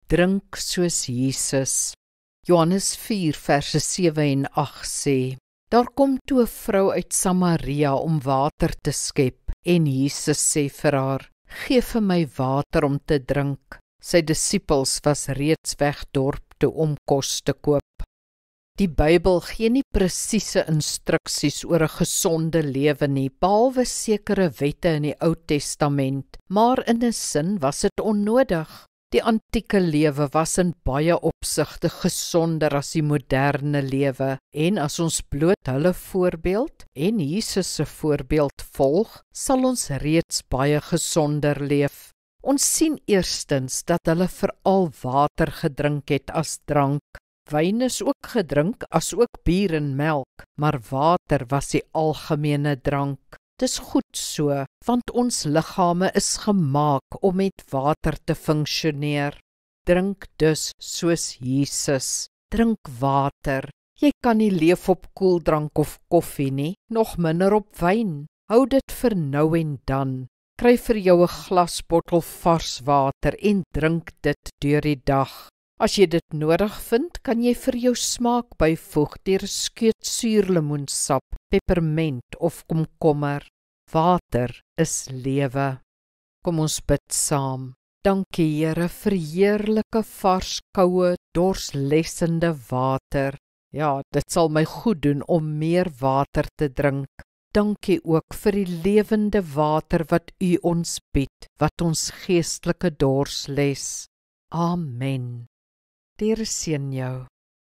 Drink soos Jesus. Johannes 4 verse 7 en 8 sê, daar kom toe 'n vrou uit Samaria om water te skep, en Jesus sê vir haar, gee vir my water om te drink. Sy disippels was reeds weg dorp toe om kos te koop. Die Bybel gee nie presiese instruksies oor 'n gesonde lewe nie, behalwe sekere wette in die Ou Testament, maar in 'n sin was dit onnodig. Die antieke lewe was in baie opsigte gesonder as die moderne lewe, en as ons bloot hulle voorbeeld en Jesus se voorbeeld volg, sal ons reeds baie gesonder leef. Ons sien eerstens dat hulle veral water gedrink het as drank. Wyn is ook gedrink, as ook bier en melk, maar water was die algemene drank. Dis goed so, want ons liggame is gemaak om met water te funksioneer. Drink dus soos Jesus. Drink water. Jy kan nie leef op koeldrank of koffie nie, nog minder op wyn. Hou dit vir nou en dan. Kry vir jou 'n glasbottel vars water en drink dit deur die dag. As jy dit nodig vind, kan jy vir jou smaak byvoeg deur 'n skeut suurlemoensap, peppermint of komkommer. Water is lewe. Kom ons bid saam. Dankie Here vir heerlike vars, koue, dorslessende water. Ja, dit sal my goed doen om meer water te drink. Dankie ook vir die lewende water wat U ons bied, wat ons geestelike dors les. Amen. Die Here seën jou.